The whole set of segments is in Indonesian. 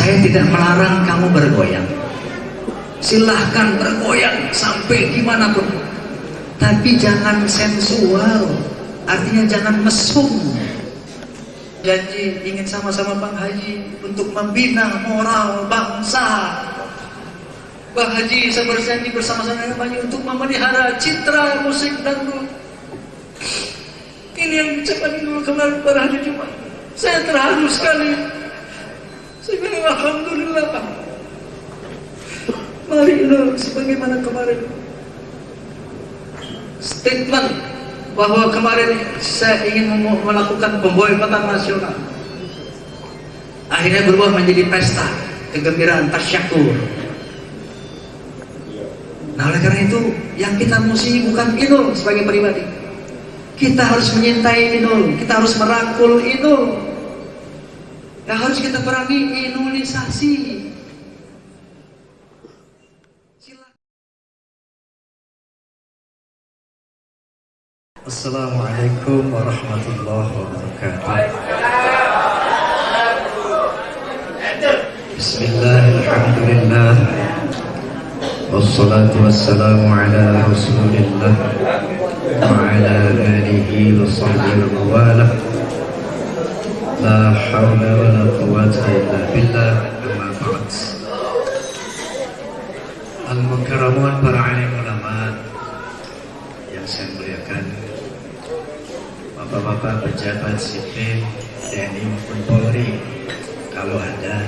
Saya tidak melarang kamu bergoyang, silahkan bergoyang sampai gimana pun, tapi jangan sensual, artinya jangan mesum. Janji ingin sama-sama Bang Haji untuk membina moral bangsa. Bang Haji saya berjanji bersama-sama dengan Bang Haji untuk memelihara citra musik dangdut. Ini yang diucapkan dulu kemarin pada hari Jumat. Saya terharu sekali. Saya bilang alhamdulillah Pak. Mari sebagaimana kemarin statement bahwa kemarin saya ingin melakukan pemboikotan nasional, akhirnya berubah menjadi pesta kegembiraan tasyakur. Nah oleh karena itu yang kita mesti bukan Inul sebagai pribadi, kita harus menyintai Inul, kita harus merangkul Inul. Yang harus kita perangi inulisasi. Assalamualaikum warahmatullahi wabarakatuh. Bismillahirrahmanirrahim. Wassalatu wassalamu ala rasulillah wa ala alihi wa sahbihi wa wala. La hawla wa la quwwata illa billah. Amma ba'd. Al-mukarramun para alim ulama yang saya muliakan, Bapak-bapak pejabat sipil TNI maupun Polri, kalau ada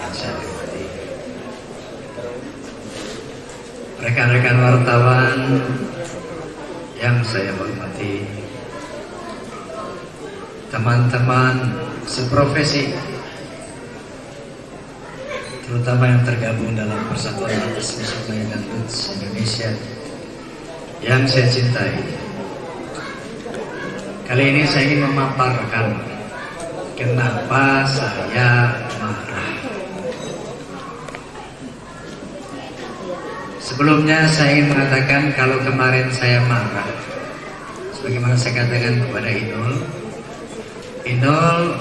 yang saya hormati, rekan-rekan wartawan yang saya hormati, teman-teman seprofesi, terutama yang tergabung dalam Persatuan Atas Musik Dangdut Indonesia yang saya cintai. Kali ini saya ingin memaparkan kenapa saya marah. Sebelumnya saya ingin mengatakan kalau kemarin saya marah, sebagaimana saya katakan kepada Inul,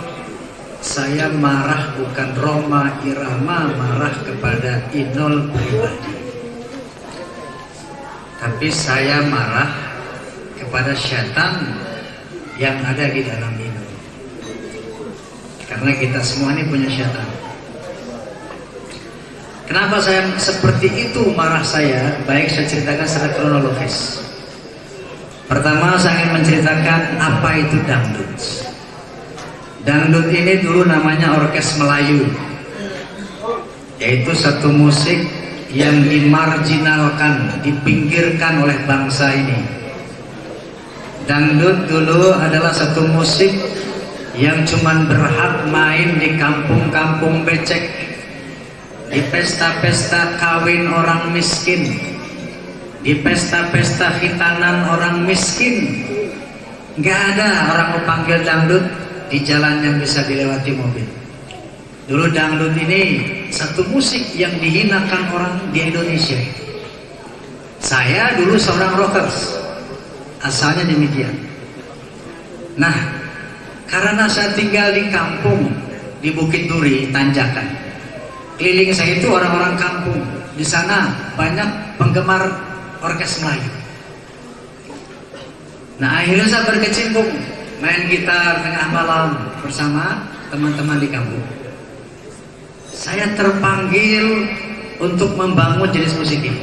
saya marah bukan Roma Irama marah kepada Inul pribadi, tapi saya marah kepada syaitan yang ada di dalam Inul. Karena kita semua ini punya syaitan. Kenapa saya seperti itu marah saya? Baik, saya ceritakan secara kronologis. Pertama, saya ingin menceritakan apa itu dangdut. Dangdut ini dulu namanya orkes Melayu, yaitu satu musik yang dimarginalkan, dipinggirkan oleh bangsa ini. Dangdut dulu adalah satu musik yang cuman berhak main di kampung-kampung becek, di pesta-pesta kawin orang miskin, di pesta-pesta khitanan orang miskin. Nggak ada orang mau panggil dangdut di jalan yang bisa dilewati mobil. Dulu dangdut ini satu musik yang dihinakan orang di Indonesia. Saya dulu seorang rockers, asalnya demikian. Nah, karena saya tinggal di kampung, di Bukit Duri, Tanjakan, keliling saya itu orang-orang kampung. Di sana banyak penggemar orkes Melayu. Nah, akhirnya saya berkecimpung main gitar tengah malam bersama teman-teman di kampung. Saya terpanggil untuk membangun jenis musik ini.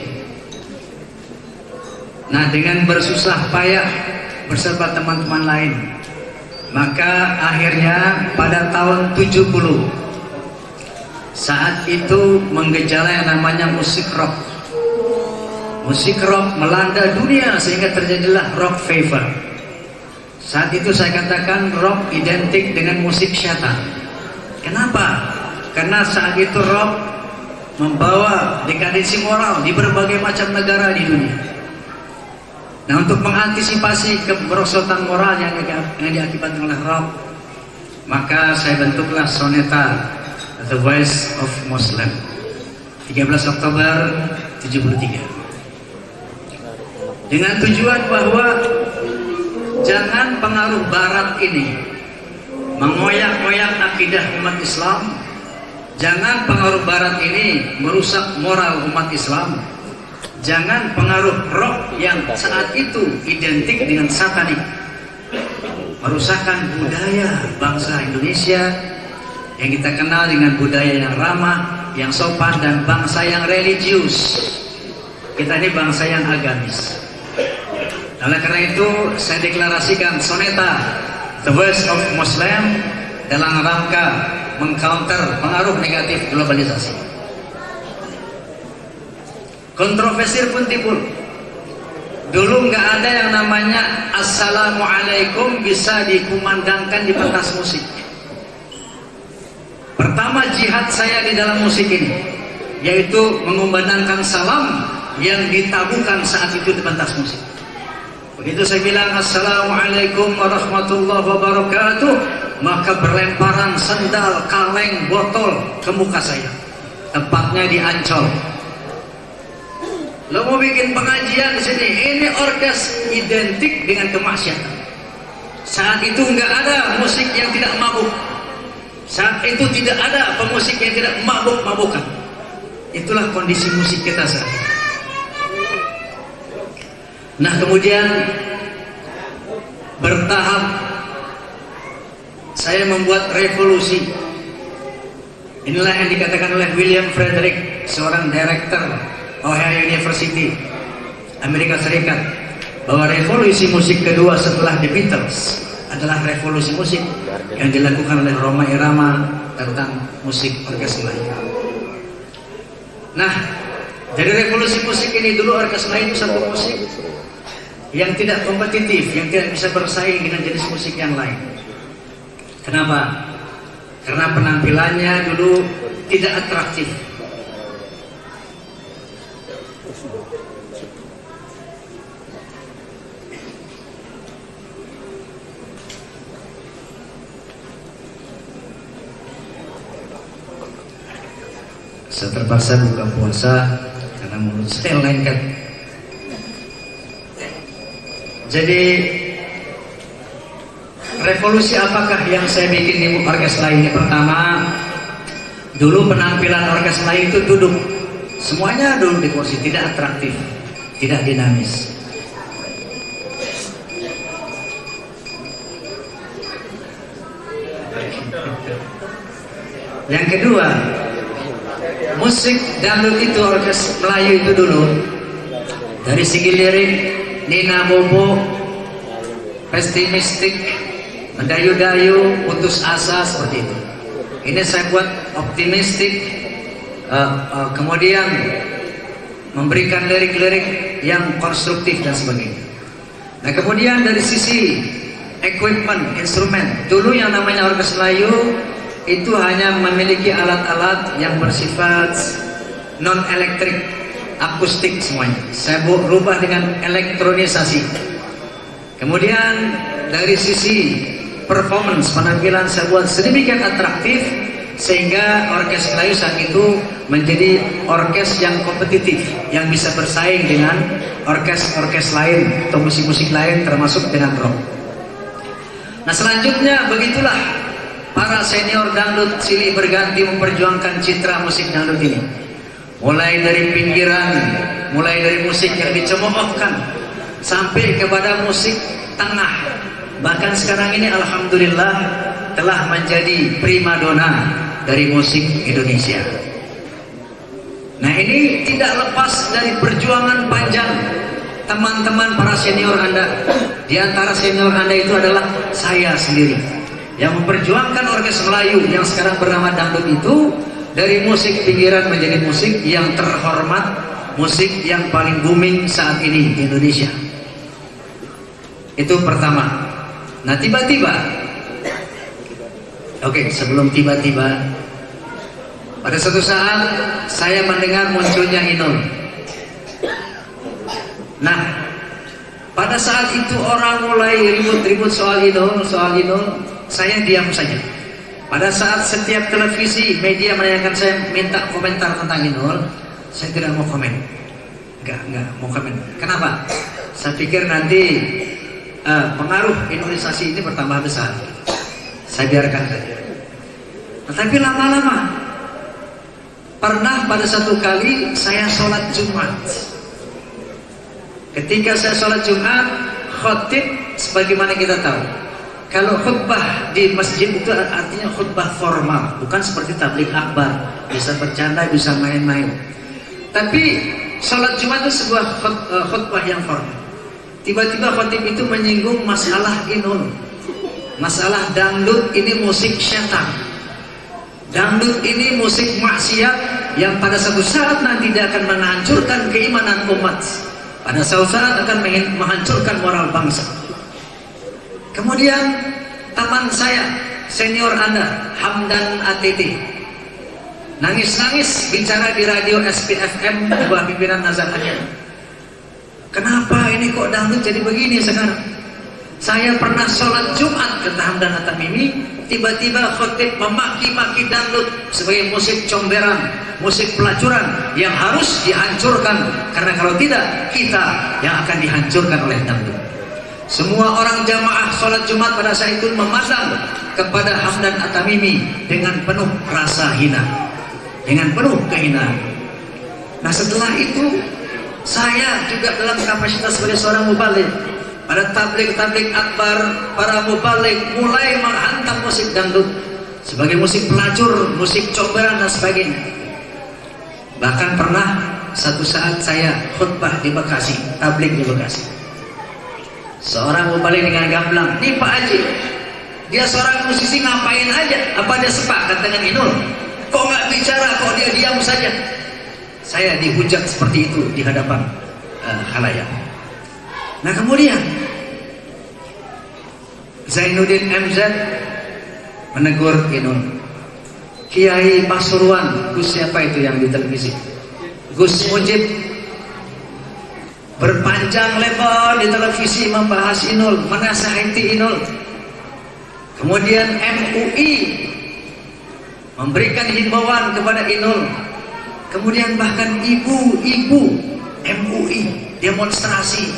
Nah, dengan bersusah payah beserta teman-teman lain, maka akhirnya pada tahun 70 saat itu menggejala yang namanya musik rock. Musik rock melanda dunia sehingga terjadilah rock fever. Saat itu saya katakan rock identik dengan musik syaitan. Kenapa? Karena saat itu rock membawa dekadensi moral di berbagai macam negara di dunia. Nah, untuk mengantisipasi kemerosotan moral yang diakibatkan oleh rock, maka saya bentuklah soneta The Voice of Muslim 13 Oktober 73 dengan tujuan bahwa jangan pengaruh barat ini mengoyak-ngoyak akidah umat Islam, Jangan pengaruh barat ini merusak moral umat Islam. Jangan pengaruh rock yang saat itu identik dengan satanik merusakkan budaya bangsa Indonesia yang kita kenal dengan budaya yang ramah, yang sopan, dan bangsa yang religius. Kita ini bangsa yang agamis. Oleh karena itu saya deklarasikan Soneta The Voice of Muslim dalam rangka mengcounter pengaruh negatif globalisasi. Kontroversi pun timbul. Dulu nggak ada yang namanya Assalamualaikum bisa dikumandangkan di pentas musik. Pertama jihad saya di dalam musik ini, yaitu mengumandangkan salam yang ditabuhkan saat itu di pentas musik. Begitu saya bilang Assalamualaikum warahmatullahi wabarakatuh, maka berlemparan sendal, kaleng, botol ke muka saya. Tepatnya di Ancol. Lo mau bikin pengajian di sini, ini orkes identik dengan kemaksiatan. Saat itu nggak ada musik yang tidak mabuk. Saat itu tidak ada pemusik yang tidak mabuk-mabukan. Itulah kondisi musik kita saat ini. Nah kemudian bertahap saya membuat revolusi. Inilah yang dikatakan oleh William Frederick, seorang direktur Ohio University, Amerika Serikat, bahwa revolusi musik kedua setelah The Beatles adalah revolusi musik yang dilakukan oleh Rhoma Irama tentang musik orkes Melayu. Nah, dari revolusi musik ini dulu orkes Melayu itu satu musik yang tidak kompetitif, yang tidak bisa bersaing dengan jenis musik yang lain. Kenapa? Karena penampilannya dulu tidak atraktif. Saya terpaksa buka puasa karena mulut saya lengket. Jadi revolusi apakah yang saya bikin di orkes Melayu ini? Pertama, dulu penampilan orkes Melayu itu duduk, semuanya duduk di kursi, tidak atraktif, tidak dinamis. Yang kedua, musik dangdut itu, orkes Melayu itu dulu dari segi lirik, Nina Bobo, pesimistik, mendayu-dayu, putus asa, seperti itu. Ini saya buat optimistik, kemudian memberikan lirik-lirik yang konstruktif dan sebagainya. Nah kemudian dari sisi equipment, instrumen, dulu yang namanya orkes Melayu itu hanya memiliki alat-alat yang bersifat non-elektrik, akustik semuanya. Saya rubah dengan elektronisasi. Kemudian dari sisi performance, penampilan saya buat sedemikian atraktif sehingga orkes Melayu saat itu menjadi orkes yang kompetitif, yang bisa bersaing dengan orkes-orkes lain atau musik-musik lain termasuk dengan rock. Nah selanjutnya begitulah para senior dangdut silih berganti memperjuangkan citra musik dangdut ini. Mulai dari pinggiran, mulai dari musik yang dicemoohkan sampai kepada musik tengah. Bahkan sekarang ini alhamdulillah telah menjadi primadona dari musik Indonesia. Nah ini tidak lepas dari perjuangan panjang teman-teman para senior Anda. Di antara senior Anda itu adalah saya sendiri yang memperjuangkan orkes Melayu yang sekarang bernama dangdut itu dari musik pinggiran menjadi musik yang terhormat, musik yang paling booming saat ini di Indonesia. Itu pertama. Nah tiba-tiba, sebelum tiba-tiba, pada suatu saat saya mendengar munculnya Inul. Nah pada saat itu orang mulai ribut-ribut soal Inul, saya diam saja. Pada saat setiap televisi, media menanyakan saya minta komentar tentang Inul, saya tidak mau komen. Enggak mau komen. Kenapa? Saya pikir nanti pengaruh Indonesia ini bertambah besar. Saya biarkan saja. Tetapi lama-lama pernah pada satu kali saya sholat Jumat. Ketika saya sholat Jumat, khotib sebagaimana kita tahu, kalau khutbah di masjid itu artinya khutbah formal, bukan seperti tabligh akbar, bisa bercanda, bisa main-main. Tapi sholat Jumat itu sebuah khutbah yang formal. Tiba-tiba khotib itu menyinggung masalah inul, masalah dangdut ini musik syaitan, dangdut ini musik maksiat yang pada suatu saat nanti dia akan menghancurkan keimanan umat, pada suatu saat akan menghancurkan moral bangsa. Kemudian teman saya, senior Anda, Hamdan ATT, nangis-nangis bicara di radio SPFM buah pimpinan Nazar Hanya. Kenapa ini kok dangdut jadi begini sekarang? Saya pernah sholat Jumat, kata Hamdan At-Tamimi, tiba-tiba khotib memaki-maki dangdut sebagai musik comberan, musik pelacuran yang harus dihancurkan, karena kalau tidak kita yang akan dihancurkan oleh dangdut. Semua orang jamaah sholat Jumat pada saat itu memandang kepada Hamdan At-Tamimi dengan penuh rasa hina, dengan penuh kehinaan. Nah, setelah itu saya juga dalam kapasitas sebagai seorang mubaligh, pada tabligh akbar, para mubaligh mulai menghantam musik dangdut sebagai musik pelacur, musik comberan dan sebagainya. Bahkan pernah satu saat saya khutbah di Bekasi, tabligh di Bekasi. Seorang mubaligh dengan gamblang, nih Pak Haji, dia seorang musisi ngapain aja? Apa dia sepakat dengan inul? Kok nggak bicara, kok dia diam saja? Saya dihujat seperti itu di hadapan khalayak. Nah, kemudian Zainuddin MZ menegur inul. Kiai Pasuruan, Gus siapa itu yang di televisi, Gus Mujib, berpanjang lebar di televisi membahas inul, menasihati inul. Kemudian MUI memberikan himbauan kepada inul. Kemudian bahkan ibu-ibu MUI demonstrasi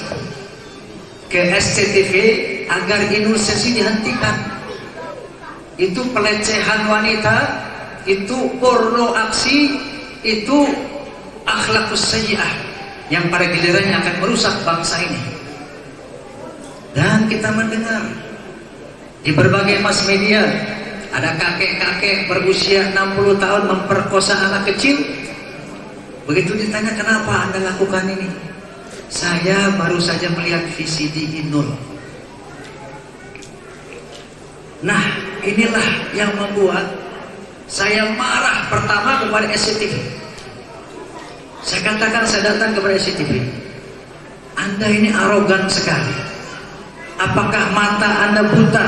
ke SCTV agar inul sesi dihentikan. Itu pelecehan wanita, itu porno aksi, itu akhlaqus sayyi'ah yang pada gilirannya akan merusak bangsa ini. Dan kita mendengar di berbagai mass media ada kakek-kakek berusia 60 tahun memperkosa anak kecil. Begitu ditanya, kenapa Anda lakukan ini? Saya baru saja melihat VCD inul. Nah, inilah yang membuat saya marah pertama kepada SCTV. Saya katakan, saya datang kepada SCTV, Anda ini arogan sekali. Apakah mata Anda buta?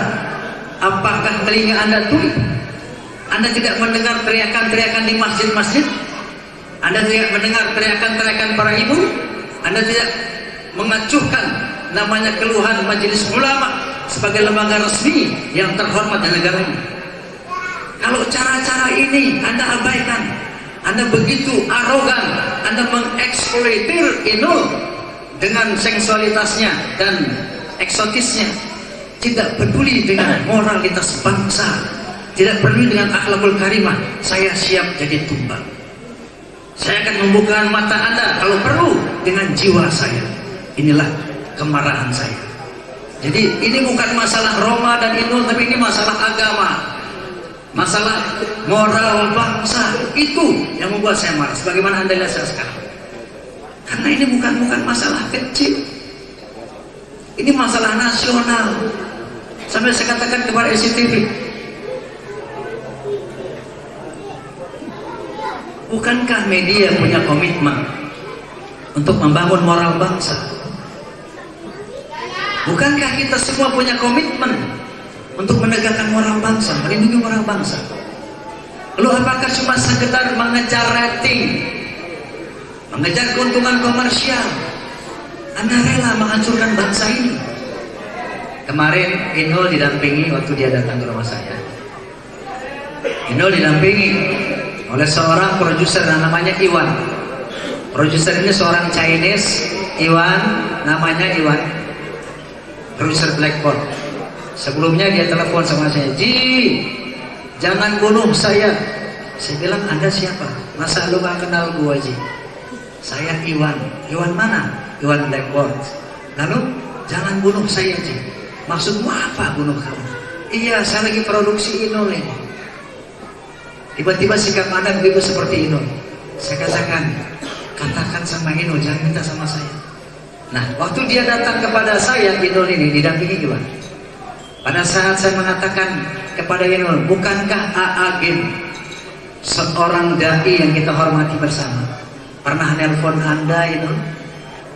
Apakah telinga Anda tuli? Anda tidak mendengar teriakan-teriakan di masjid-masjid? Anda tidak mendengar teriakan-teriakan para ibu? Anda tidak mengacuhkan namanya keluhan majelis ulama sebagai lembaga resmi yang terhormat di negara ini? Kalau cara-cara ini Anda abaikan, Anda begitu arogan, Anda mengeksploitir inul dengan seksualitasnya dan eksotisnya, tidak peduli dengan moralitas bangsa, tidak peduli dengan akhlakul karimah, saya siap jadi tumbal. Saya akan membuka mata Anda kalau perlu dengan jiwa saya. Inilah kemarahan saya. Jadi ini bukan masalah Roma dan inul, tapi ini masalah agama, masalah moral bangsa. Itu yang membuat saya marah, sebagaimana Anda lihat saya sekarang. Karena ini bukan masalah kecil, ini masalah nasional. Sampai saya katakan kepada SCTV, bukankah media punya komitmen untuk membangun moral bangsa? Bukankah kita semua punya komitmen untuk menegakkan moral bangsa, melindungi moral bangsa? Lalu apakah cuma sekedar mengejar rating, mengejar keuntungan komersial? Anda rela menghancurkan bangsa ini? Kemarin Inul didampingi waktu dia datang ke rumah saya. Inul didampingi oleh seorang produser namanya Iwan. Produser ini seorang Chinese, Iwan, namanya Iwan, produser Blackboard. Sebelumnya dia telepon sama saya, Ji, jangan bunuh saya, Saya bilang, Anda siapa? Masa lu gak kenal gua Ji? Saya Iwan. Iwan mana? Iwan Blackboard. Lalu, jangan bunuh saya Ji. Maksudmu apa bunuh kamu? Iya, saya lagi produksi Inul ini. Tiba-tiba sikap Anda begitu seperti Inul. Saya katakan sama Inul, jangan minta sama saya. Nah, waktu dia datang kepada saya, Inul ini didampingi juga. Pada saat saya mengatakan kepada Inul, bukankah Aagim seorang dai yang kita hormati bersama? Pernah nelpon Anda Inul?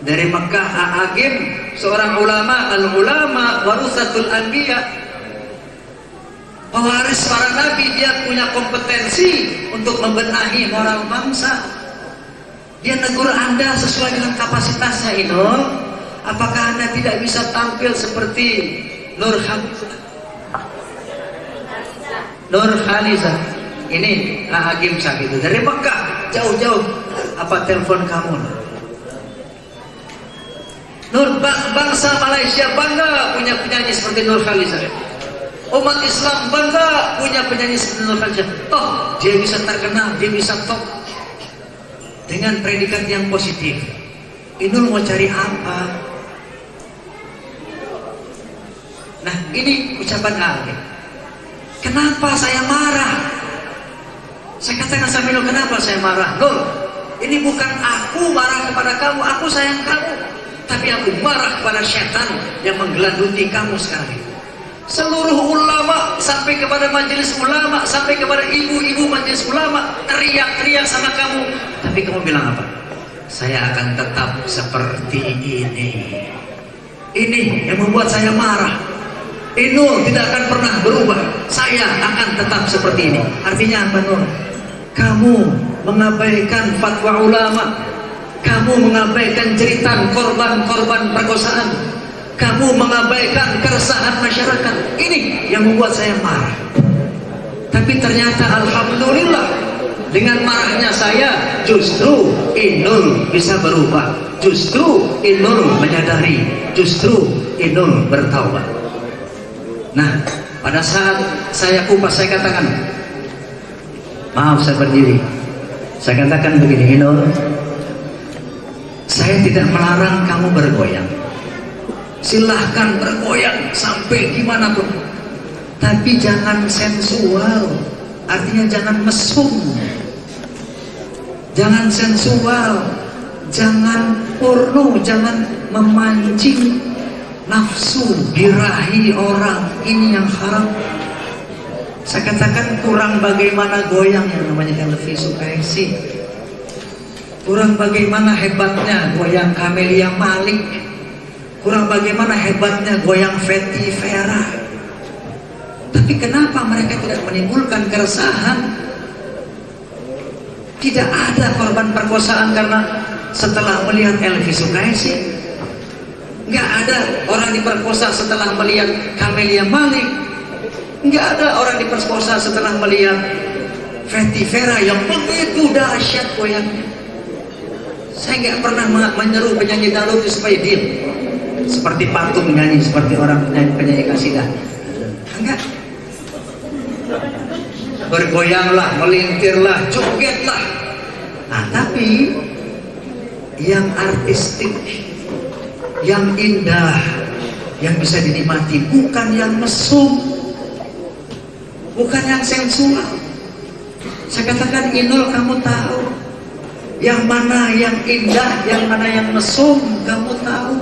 Dari Mekah, Aagim seorang ulama, al-ulama warusatul anbiya, pewaris para nabi. Dia punya kompetensi untuk membenahi moral bangsa. Dia negur Anda sesuai dengan kapasitasnya Inul. Apakah Anda tidak bisa tampil seperti Nur Khaliza? Ini Aagim saat itu dari Mekah jauh-jauh. Apa telepon kamu? Bangsa Malaysia bangga punya penyanyi seperti Nur Khaliza. Umat Islam bangga punya penyanyi seperti Nur Khaliza. Toh dia bisa terkenal, dia bisa top dengan predikat yang positif. Inul mau cari apa? Nah, ini ucapan Aagim. Kenapa saya marah? Saya katakan sama Inul, kenapa saya marah? Nur, ini bukan aku marah kepada kamu, aku sayang kamu, tapi aku marah kepada setan yang menggelanduti kamu sekarang. Seluruh ulama sampai kepada majelis ulama, sampai kepada ibu-ibu majelis ulama teriak-teriak sama kamu, tapi kamu bilang apa? Saya akan tetap seperti ini. Ini yang membuat saya marah. Inul tidak akan pernah berubah. Saya akan tetap seperti ini. Artinya apa Nur? Kamu mengabaikan fatwa ulama, kamu mengabaikan cerita korban-korban perkosaan, kamu mengabaikan keresahan masyarakat. Ini yang membuat saya marah. Tapi ternyata alhamdulillah, dengan marahnya saya justru Inul bisa berubah, justru Inul menyadari, justru Inul bertaubat. Nah, pada saat saya kupas, saya katakan, maaf saya berdiri. Saya katakan begini, Inul, saya tidak melarang kamu bergoyang. Silahkan bergoyang sampai dimanapun. Tapi jangan sensual. Artinya jangan mesum. Jangan sensual. Jangan porno. Jangan memancing nafsu birahi orang. Ini yang haram. Saya katakan kurang bagaimana goyang yang namanya Elvi Sukaisi, kurang bagaimana hebatnya goyang Camelia Malik, kurang bagaimana hebatnya goyang Fetty Vera. Tapi kenapa mereka tidak menimbulkan keresahan? Tidak ada korban perkosaan karena setelah melihat Elvi Sukaisi. Nggak ada orang diperkosa setelah melihat Camelia Malik. Nggak ada orang diperkosa setelah melihat Fetty Vera yang begitu dahsyat goyangnya. Saya nggak pernah menyeru penyanyi dangdut itu supaya diam, seperti patung nyanyi, seperti orang penyanyi kasidah. Enggak. Bergoyanglah, melintirlah, jogetlah. Nah, tapi yang artistik, yang indah, yang bisa dinikmati, bukan yang mesum, bukan yang sensual. Saya katakan, Inul, kamu tahu yang mana yang indah, yang mana yang mesum, kamu tahu.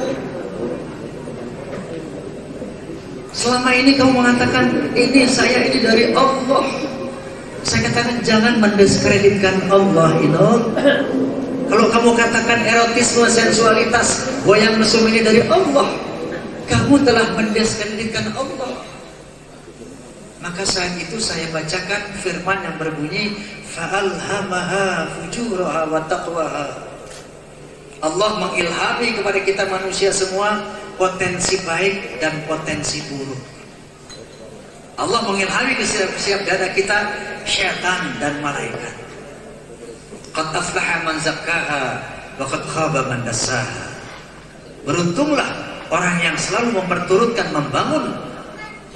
Selama ini kamu mengatakan ini saya ini dari Allah. Saya katakan jangan mendiskreditkan Allah, Inul. Kalau kamu katakan erotisme, sensualitas, goyang mesum ini dari Allah, kamu telah mendiskreditkan Allah. Maka saat itu saya bacakan firman yang berbunyi, fa'alhamaha fujuraha wa taqwaha. Allah mengilhami kepada kita manusia semua potensi baik dan potensi buruk. Allah mengilhami ke setiap dada kita syaitan dan malaikat. Qad aflaha man zakkaha wa qad khaba man dassaha. Beruntunglah orang yang selalu memperturutkan, membangun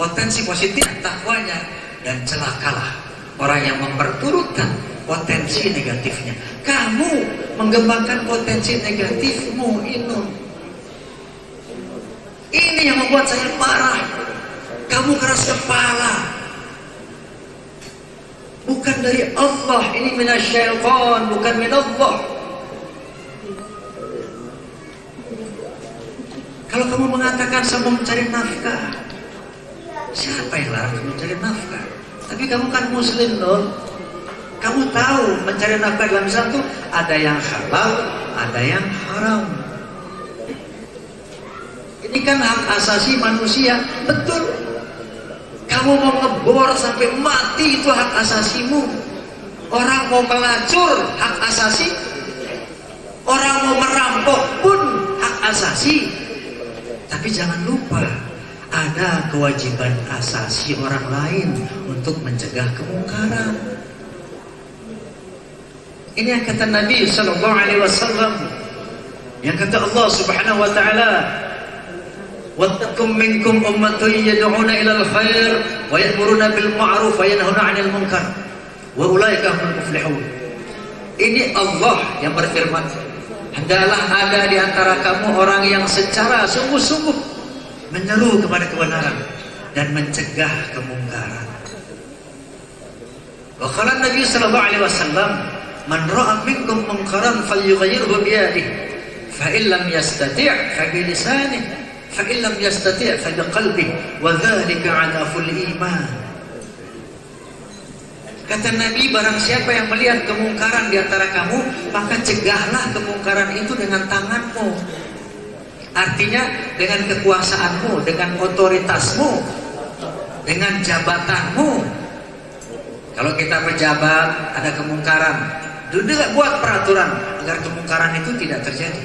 potensi positif takwanya, dan celakalah orang yang memperturutkan potensi negatifnya. Kamu mengembangkan potensi negatifmu, ini yang membuat saya marah. Kamu keras kepala, bukan dari Allah, ini minasyaitan, bukan minallah. Kalau kamu mengatakan sama mencari nafkah, siapa yang larang kamu mencari nafkah? Tapi kamu kan muslim loh. Kamu tahu mencari nafkah dalam Islam itu ada yang halal, ada yang haram. Ini kan hak asasi manusia, betul. Kamu mau ngebor sampai mati itu hak asasimu. Orang mau melacur hak asasi, orang mau merampok pun hak asasi. Tapi jangan lupa ada kewajiban asasi orang lain untuk mencegah kemungkaran. Ini yang kata Nabi sallallahu alaihi wasallam, yang kata Allah Subhanahu wa taala, "Wattakum minkum ummatun yad'una ilal khair wa ya'muruna bil ma'ruf wa yanhauna 'anil munkar wa ulaika humul muflihun." Ini Allah yang berfirman, hendaklah ada di antara kamu orang yang secara sungguh-sungguh menyeru kepada kebenaran dan mencegah kemungkaran. Wa qala Nabi sallallahu alaihi wasallam, "Man ra'a minkum munkaran falyughayyirhu bi yadihi, fa in lam yastati' fa bi lisanihi, fa in lam yastati' fa bi qalbihi, wa dzalika 'adaful iman." Kata Nabi, barang siapa yang melihat kemungkaran di antara kamu, maka cegahlah kemungkaran itu dengan tanganmu. Artinya dengan kekuasaanmu, dengan otoritasmu, dengan jabatanmu. Kalau kita pejabat, ada kemungkaran, duduk buat peraturan agar kemungkaran itu tidak terjadi.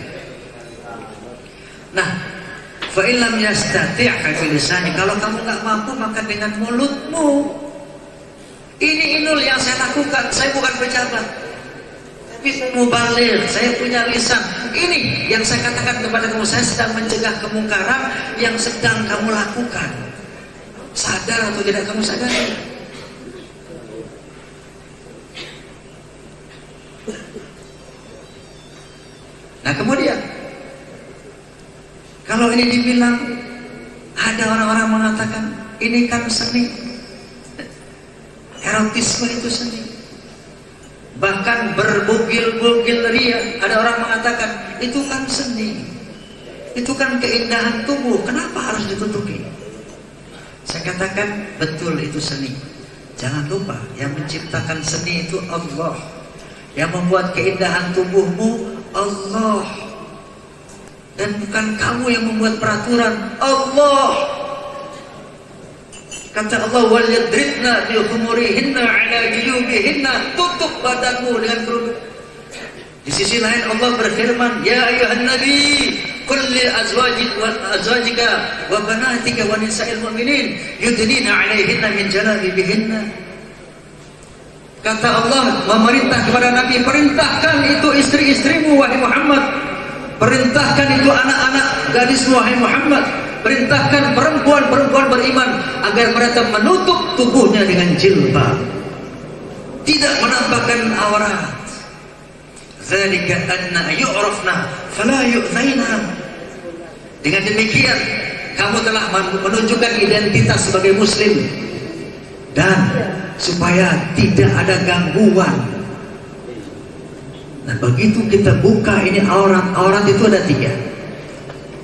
Nah, fa in lam yastati' fa bi lisani, kalau kamu nggak mampu maka dengan mulutmu. Ini inul yang saya lakukan, saya bukan pejabat, tapi saya mubaligh, saya punya lisan. Ini yang saya katakan kepada kamu, saya sedang mencegah kemungkaran yang sedang kamu lakukan. Sadar atau tidak kamu sadari? Nah kemudian, kalau ini dibilang, ada orang-orang mengatakan ini kan seni. Erotisme itu seni. Bahkan berbugil-bugil ria, ada orang mengatakan itu kan seni, itu kan keindahan tubuh, kenapa harus ditutupi? Saya katakan betul, itu seni. Jangan lupa yang menciptakan seni itu Allah, yang membuat keindahan tubuhmu Allah, dan bukan kamu yang membuat peraturan. Allah kata Allah, wal yadribna bi khumurihinna ala juyubihinna, tutup badanmu dengan kerudung. Di sisi lain Allah berfirman, ya ayuhan nabi qul li azwajika wa banatika wa nisa'il mu'minin yudnina 'alaihinna min jalabibihinna. Kata Allah memerintah kepada Nabi, perintahkan itu istri-istrimu wahai Muhammad, perintahkan itu anak-anak gadismu wahai Muhammad, perintahkan perempuan-perempuan beriman agar mereka menutup tubuhnya dengan jilbab, tidak menampakkan aurat. Dzalika anna yu'rafna fala yu'zaina. Dengan demikian kamu telah menunjukkan identitas sebagai muslim, dan supaya tidak ada gangguan. Nah begitu kita buka ini aurat itu ada 3.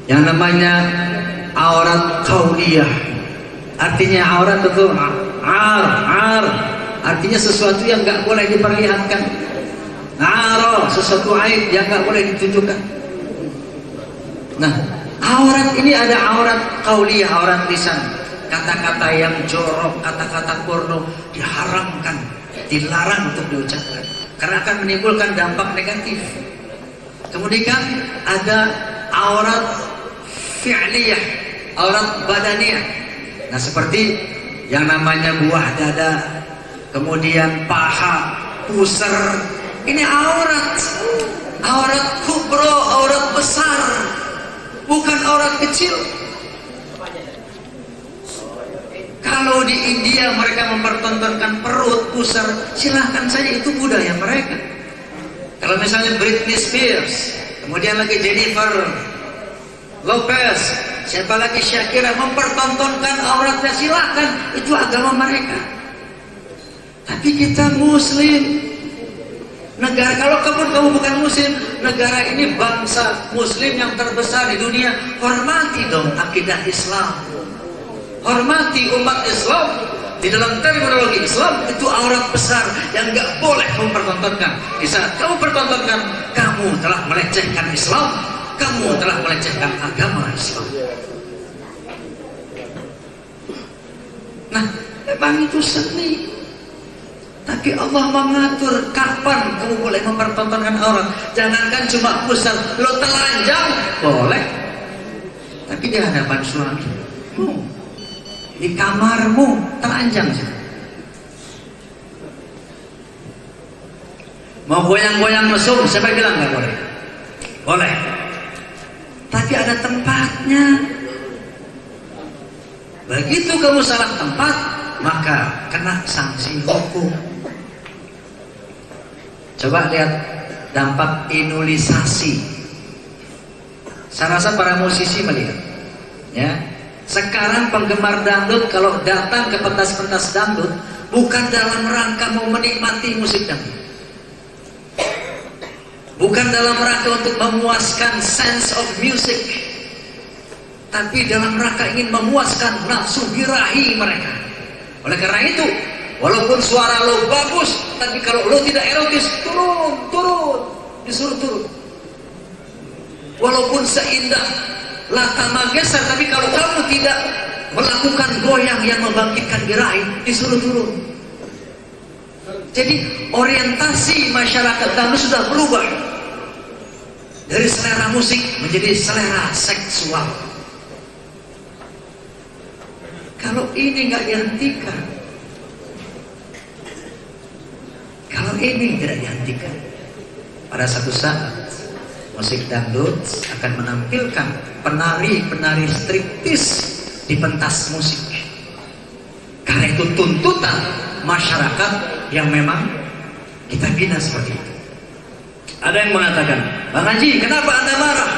Yang namanya aurat qauliyah, artinya aurat itu ar, artinya sesuatu yang nggak boleh diperlihatkan. Sesuatu aib yang nggak boleh ditunjukkan. Nah, aurat ini ada aurat qauliyah, aurat lisan, kata-kata yang jorok, kata-kata porno diharamkan, dilarang untuk diucapkan karena akan menimbulkan dampak negatif. Kemudian ada aurat fi'liyah, aurat badaniyah. Nah seperti yang namanya buah dada, kemudian paha, pusar, ini aurat kubro, aurat besar, bukan aurat kecil. Kalau di India mereka mempertontonkan perut, pusar, silahkan saja, itu budaya mereka. Kalau misalnya Britney Spears, kemudian lagi Jennifer Lopez, siapa lagi Shakira mempertontonkan auratnya, silahkan, itu agama mereka. Tapi kita Muslim, negara, kalau kamu bukan Muslim, negara ini bangsa Muslim yang terbesar di dunia, hormati dong akidah Islam, hormati umat Islam. Di dalam terminologi Islam itu aurat besar yang nggak boleh mempertontonkan. Di saat kamu pertontonkan, kamu telah melecehkan Islam, kamu telah melecehkan agama Islam. Nah, memang itu seni. Tapi Allah mengatur kapan kamu boleh mempertontonkan aurat. Jangankan cuma pusar, lo telanjang boleh. Tapi di hadapan suami, di kamarmu telanjang sih. Mau goyang-goyang mesum, siapa bilang nggak boleh? Boleh. Tapi ada tempatnya. Begitu kamu salah tempat, maka kena sanksi hukum. Coba lihat dampak inulisasi. Saya rasa para musisi melihat, ya. Sekarang penggemar dangdut kalau datang ke pentas-pentas dangdut bukan dalam rangka mau menikmati musik dangdut, bukan dalam rangka untuk memuaskan sense of music, tapi dalam rangka ingin memuaskan nafsu birahi mereka. Oleh karena itu, walaupun suara lo bagus, tapi kalau lo tidak erotis, turun, disuruh turun. Walaupun seindah Lata Manggesar, tapi kalau kamu tidak melakukan goyang yang membangkitkan birahi, disuruh turun. Jadi orientasi masyarakat dangdut sudah berubah dari selera musik menjadi selera seksual. Kalau ini nggak dihentikan, kalau ini tidak dihentikan, pada satu saat musik dangdut akan menampilkan penari-penari striptis di pentas musik. Karena itu tuntutan masyarakat yang memang kita bina seperti itu. Ada yang mengatakan, Bang Haji, kenapa Anda marah?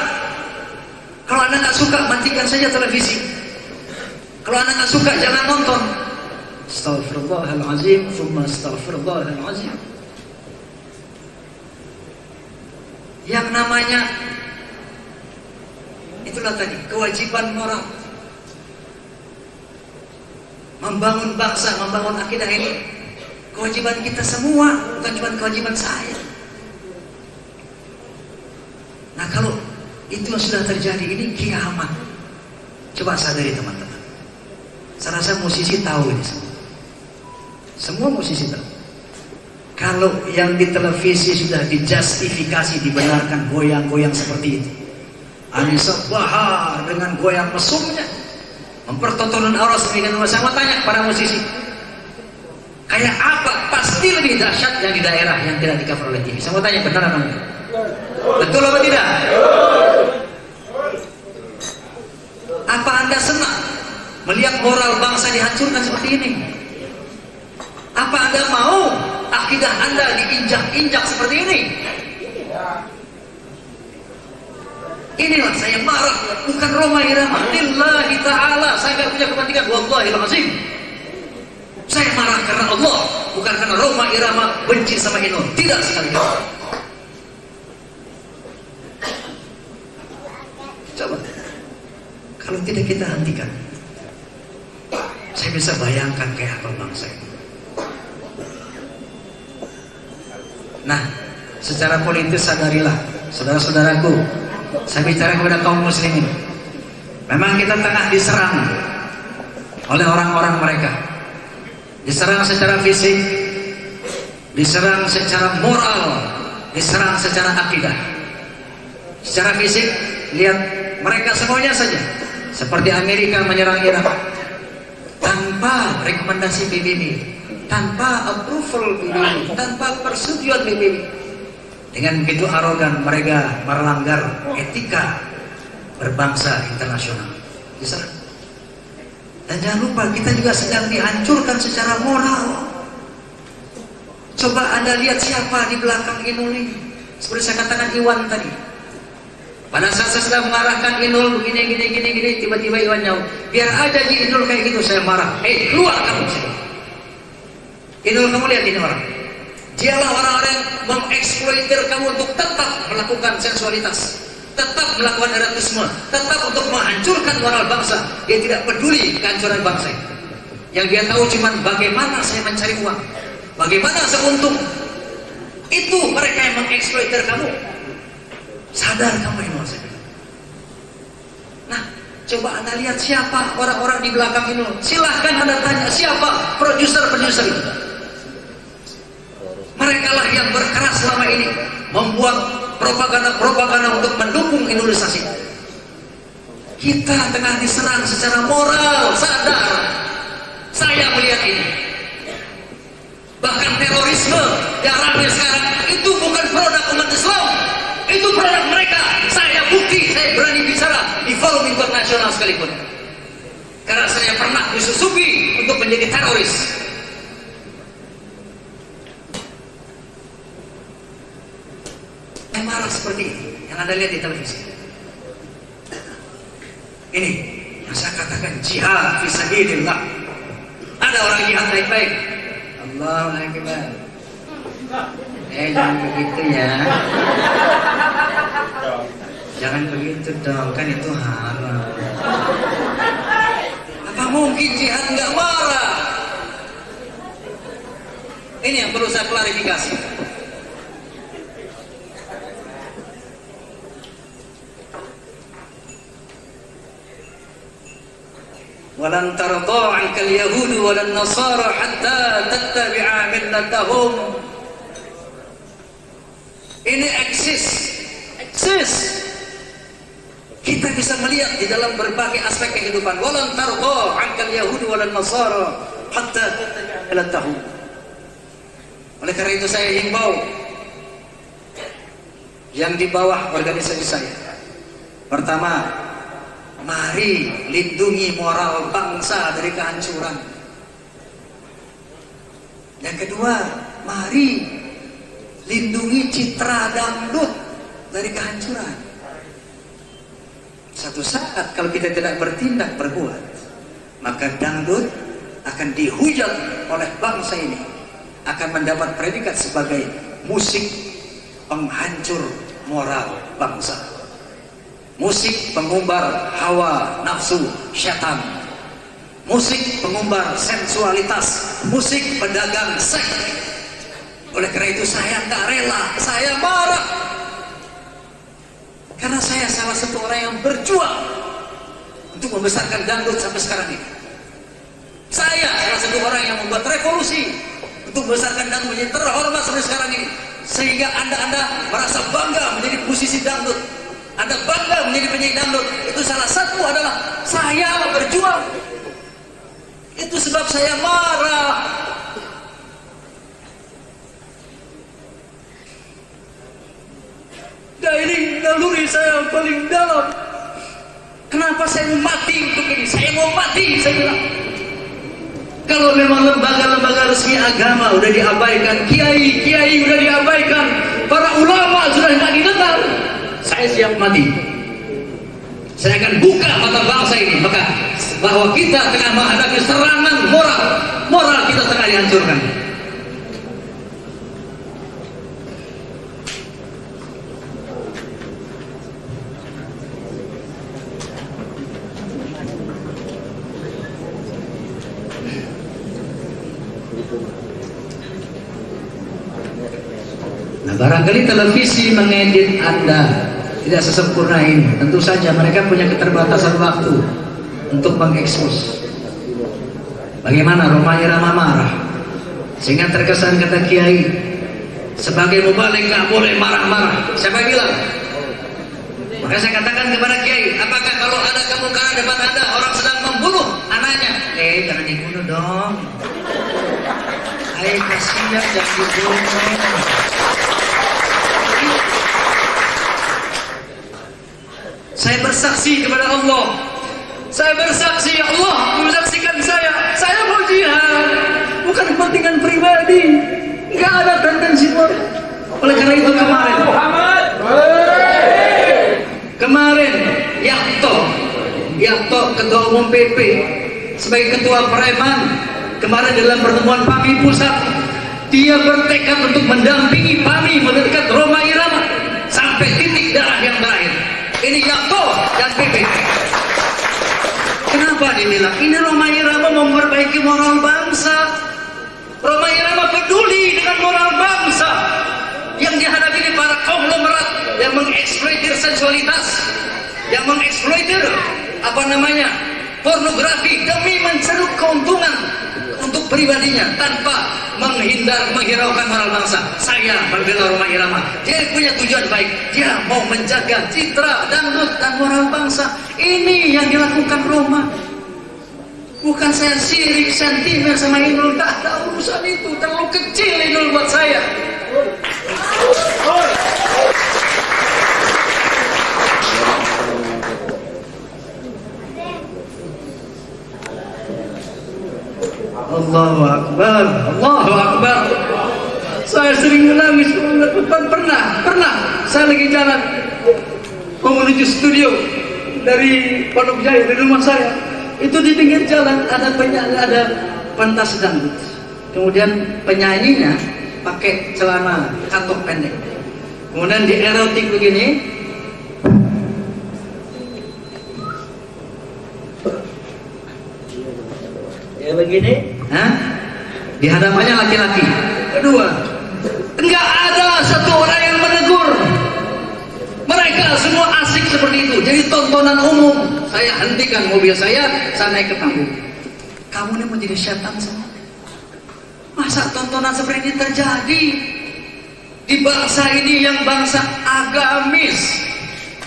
Kalau Anda nggak suka, matikan saja televisi. Kalau Anda nggak suka, jangan nonton. Astaghfirullahaladzim, thumma astaghfirullahaladzim. Yang namanya itulah tadi kewajiban moral, membangun bangsa, membangun akidah, ini kewajiban kita semua, bukan cuma kewajiban saya. Nah, kalau itu yang sudah terjadi, ini kiamat. Coba sadari teman-teman. Saya rasa musisi tahu ini semua. Semua musisi tahu. Kalau yang di televisi sudah dijustifikasi, dibenarkan goyang-goyang seperti itu, Anissa Bahar dengan goyang mesumnya, mempertontonan aurat sedemikian rupa. Saya mau tanya para musisi, kayak apa? Pasti lebih dahsyat yang di daerah yang tidak di-cover oleh TV. Saya mau tanya, benar apa enggak? Betul apa tidak? Apa Anda senang melihat moral bangsa dihancurkan seperti ini? Apa Anda mau akidah Anda diinjak-injak seperti ini? Inilah saya marah, bukan Roma Irama, lillahi ta'ala. Saya tidak punya kepentingan, wallahil azim. Saya marah karena Allah, bukan karena Roma Irama benci sama Inul. Tidak sekali. Coba, kalau tidak kita hentikan, saya bisa bayangkan kayak apa bangsa ini. Nah, secara politis sadarilah, saudara-saudaraku, saya bicara kepada kaum muslimin. Memang kita tengah diserang oleh orang-orang mereka. Diserang secara fisik, diserang secara moral, diserang secara akidah. Secara fisik, lihat mereka semuanya saja. Seperti Amerika menyerang Irak tanpa rekomendasi PBB, tanpa approval PBB, tanpa persetujuan PBB. Dengan begitu arogan mereka melanggar etika berbangsa internasional. Diserang. Dan jangan lupa kita juga sedang dihancurkan secara moral. Coba Anda lihat siapa di belakang Inul ini. Seperti saya katakan Iwan tadi. Pada saat saya sedang mengarahkan Inul begini, tiba-tiba Iwan nyaut, biar aja di Inul kayak gitu. Saya marah, keluar kamu. Inul, kamu lihat ini orang. Dialah orang-orang yang mengeksploitir kamu untuk tetap melakukan sensualitas, tetap melakukan erotisme, tetap untuk menghancurkan moral bangsa. Dia tidak peduli kehancuran bangsa. Yang dia tahu cuma bagaimana saya mencari uang, bagaimana saya untung. Itu mereka yang mengeksploitir kamu. Sadar kamu ini maksudnya. Nah, coba Anda lihat siapa orang-orang di belakang ini. Silahkan Anda tanya siapa produser-produser itu. Mereka lah yang berkeras selama ini membuat propaganda-propaganda untuk mendukung Indonesia. Kita tengah diserang secara moral, sadar. Saya melihat ini. Bahkan terorisme yang ramai sekarang itu bukan produk umat Islam, itu produk mereka. Saya bukti, saya berani bicara di forum internasional sekalipun. Karena saya pernah disusupi untuk menjadi teroris. Yang marah seperti ini yang Anda lihat di televisi. Ini yang saya katakan jihad fisabilillah. Ada orang jihad baik-baik. Allahu Akbar. Jangan begitu ya. Jangan begitu dong, kan itu haram. Apa mungkin jihad nggak marah? Ini yang perlu saya klarifikasi. Walan tarda 'anka al-yahud walan nasara hatta tattabi'a millatahum. Ini eksis. Kita bisa melihat di dalam berbagai aspek kehidupan. Walan tarda 'anka al-yahud walan nasara hatta tattabi'a millatahum. Oleh karena itu saya himbau yang di bawah organisasi saya. Pertama, mari lindungi moral bangsa dari kehancuran. Yang kedua, mari lindungi citra dangdut dari kehancuran. Satu saat kalau kita tidak bertindak berbuat, maka dangdut akan dihujat oleh bangsa ini, akan mendapat predikat sebagai musik penghancur moral bangsa. Musik pengumbar hawa nafsu syaitan, musik pengumbar sensualitas, musik pedagang seks. Oleh karena itu saya nggak rela, saya marah, karena saya salah satu orang yang berjuang untuk membesarkan dangdut sampai sekarang ini. Saya salah satu orang yang membuat revolusi untuk membesarkan dangdut menjadi terhormat sampai sekarang ini, sehingga anda merasa bangga menjadi musisi dangdut. Anda bangga menjadi penyanyi dangdut. Itu salah satu adalah saya berjuang. Itu sebab saya marah. Dan ini naluri saya paling dalam. Kenapa saya mau mati untuk ini? Saya mau mati, saya bilang. Kalau memang lembaga-lembaga resmi agama udah diabaikan, kiai udah diabaikan, para ulama sudah tidak didengar, saya siap mati. Saya akan buka mata bangsa ini, maka bahwa kita tengah menghadapi serangan moral kita tengah dihancurkan. Nah, barangkali televisi mengedit Anda tidak sesempurna ini. Tentu saja mereka punya keterbatasan waktu untuk mengekspos. Bagaimana Roma Irama marah, sehingga terkesan kata Kiai, sebagai mubalik nggak boleh marah-marah. Siapa bilang? Maka saya katakan kepada Kiai, apakah kalau ada kemungkaran depan Anda orang sedang membunuh anaknya? Jangan dibunuh dong. Kasihan, jangan dibunuh. Saya bersaksi kepada Allah. Saya bersaksi, ya Allah, bersaksi kepentingan pribadi, nggak ada tendensi moral. Oleh karena itu kemarin Yakto ketua umum PP sebagai ketua Preman kemarin dalam pertemuan PAMI pusat, dia bertekad untuk mendampingi PAMI mendekat Rhoma Irama sampai titik darah yang terakhir. Ini Yakto dan PP. Kenapa dibilang ini Rhoma Irama memperbaiki moral bangsa? Rhoma Irama peduli dengan moral bangsa yang dihadapi oleh para konglomerat yang mengeksploitir seksualitas, yang mengeksploitir pornografi demi mencari keuntungan untuk pribadinya tanpa menghiraukan moral bangsa. Saya berbela Rhoma Irama, dia punya tujuan baik, dia mau menjaga citra dangdut dan moral bangsa. Ini yang dilakukan Rhoma. Bukan saya sirik sentimen sama Inul, tak ada urusan itu, terlalu kecil Inul buat saya. Allahu Akbar, Allahu Akbar. Saya sering menangis. Pernah saya lagi jalan mau menuju studio dari Pondok Jaya, dari rumah saya. Itu di pinggir jalan ada pentas dangdut. Kemudian penyanyinya pakai celana katok pendek. Kemudian di erotik begini. Ya begini. Di hadapannya laki-laki. Kedua, enggak ada satu orang yang menegur. Mereka semua asik seperti itu. Jadi tontonan umum. Saya hentikan mobil saya naik ke panggung. Kamu ini mau jadi setan semua? Masa tontonan seperti ini terjadi di bangsa ini yang bangsa agamis,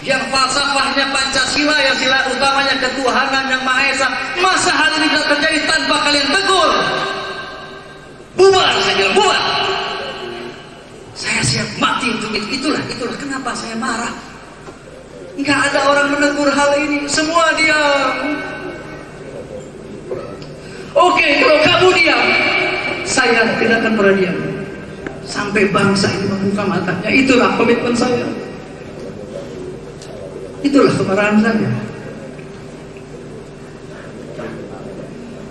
yang falsafahnya Pancasila, yang sila utamanya ketuhanan yang Maha Esa? Masa hal ini tidak terjadi tanpa kalian tegur? Bubar, saya bilang bubar. Saya siap mati untuk itu. Itulah kenapa saya marah. Nggak ada orang menegur hal ini, semua diam. Oke, kalau kamu diam, saya tidak akan pernah diam sampai bangsa ini membuka matanya. Itulah komitmen saya. Itulah kemarahan saya.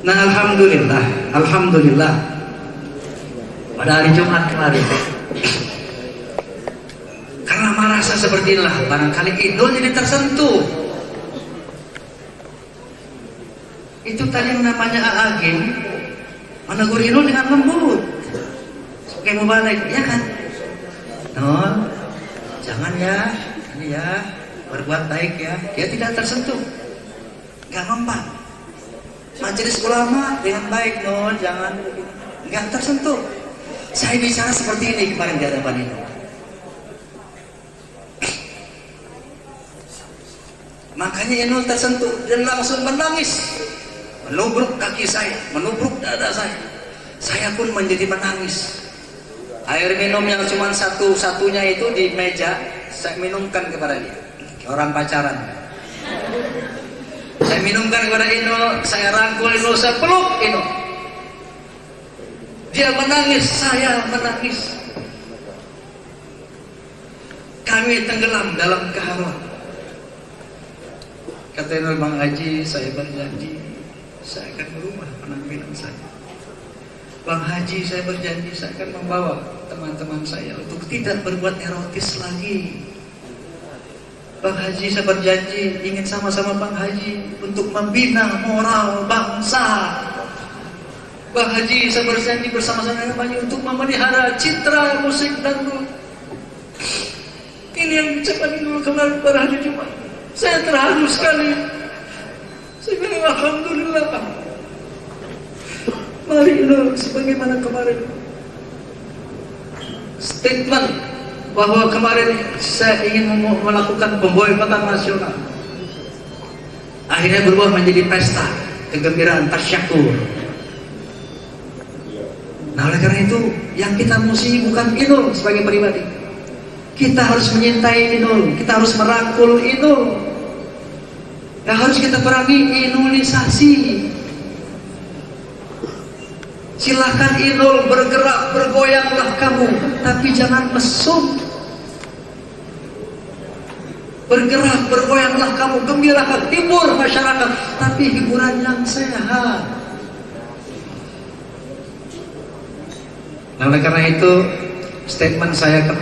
Nah, alhamdulillah pada hari Jumat kemarin, karena merasa seperti inilah barangkali idol jadi tersentuh. Itu tadi yang namanya Agim menegur Inul dengan lembut sebagai mubalik, ya kan? Nol, jangan ya, ini ya, berbuat baik ya. Dia tidak tersentuh, nggak mempan. Majelis ulama dengan baik, Nol, jangan, nggak tersentuh. Saya bicara seperti ini kemarin di hadapan ini. Makanya Inul tersentuh dan langsung menangis, menubruk kaki saya, menubruk dada saya. Saya pun menjadi menangis. Air minum yang cuma satu-satunya itu di meja, saya minumkan kepada dia. Orang pacaran. Saya minumkan kepada Inul, saya rangkul Inul, saya peluk Inul. Dia menangis, saya menangis. Kami tenggelam dalam keharuan. Kata Inul, Bang Haji, saya berjanji saya akan merubah penampilan saya. Bang Haji, saya berjanji saya akan membawa teman-teman saya untuk tidak berbuat erotis lagi. Bang Haji, saya berjanji ingin sama-sama Bang Haji untuk membina moral bangsa. Bang Haji, saya berjanji bersama-sama dengan Bang Haji untuk memelihara citra musik dangdut. Ini yang diucapkan dulu kemarin pada hari Jumat. Saya terharu sekali. Saya bilang alhamdulillah. Mari Inul, sebagaimana kemarin statement bahwa kemarin saya ingin melakukan pemboikotan nasional, akhirnya berubah menjadi pesta kegembiraan, tasyakur. Nah, oleh karena itu yang kita mesti bukan Inul sebagai pribadi. Kita harus menyintai Inul, kita harus merangkul Inul. Yang harus kita perangi inulisasi. Silahkan Inul, bergerak, bergoyanglah kamu, tapi jangan mesum. Bergerak, bergoyanglah kamu, gembirakan, hibur masyarakat, tapi hiburan yang sehat. Nah, oleh karena itu statement saya ke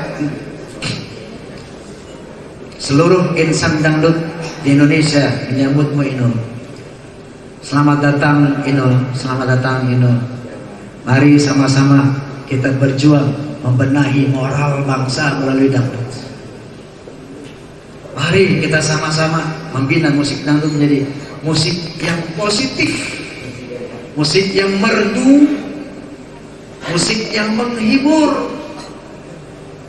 seluruh insan dangdut di Indonesia menyambutmu Inul. Selamat datang Inul, selamat datang Inul. Mari sama-sama kita berjuang membenahi moral bangsa melalui dangdut. Mari kita sama-sama membina musik dangdut menjadi musik yang positif, musik yang merdu, musik yang menghibur,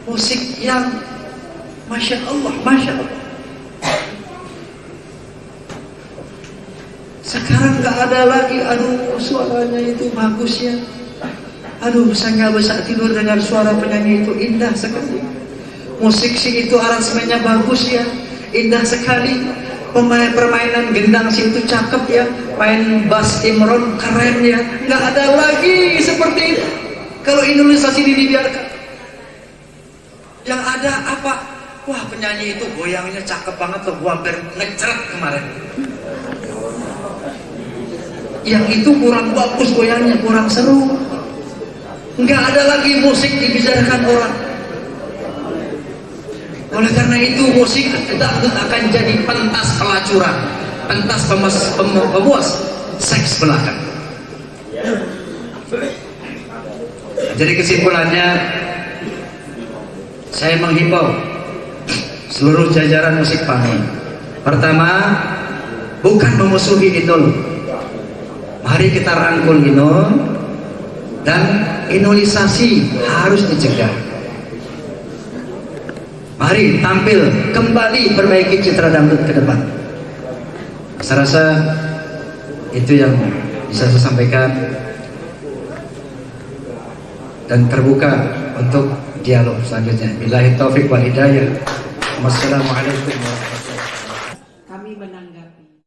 musik yang Masya Allah, Masya Allah. Sekarang gak ada lagi, aduh suaranya itu bagus ya, aduh saya gak bisa tidur dengar suara penyanyi itu, indah sekali. Musik sih itu aransemennya bagus ya, indah sekali. Permainan gendang sih itu cakep ya, main bass Imron keren ya. Gak ada lagi seperti itu kalau Indonesia ini dibiarkan. Yang ada apa? Wah, penyanyi itu goyangnya cakep banget loh, gua hampir ngeceret kemarin. Yang itu kurang bagus goyangnya, kurang seru. Nggak ada lagi musik dibicarakan orang. Oleh karena itu musik dangdut akan jadi pentas pelacuran, pentas pemuas seks belaka. Jadi kesimpulannya, saya menghimbau seluruh jajaran musik PAMI. Pertama, bukan memusuhi Inul. Mari kita rangkul Inul, dan inulisasi harus dicegah. Mari tampil kembali, perbaiki citra dangdut ke depan. Saya rasa itu yang bisa saya sampaikan, dan terbuka untuk dialog selanjutnya. Billahi taufik wal hidayah. Wassalamualaikum warahmatullahi wabarakatuh.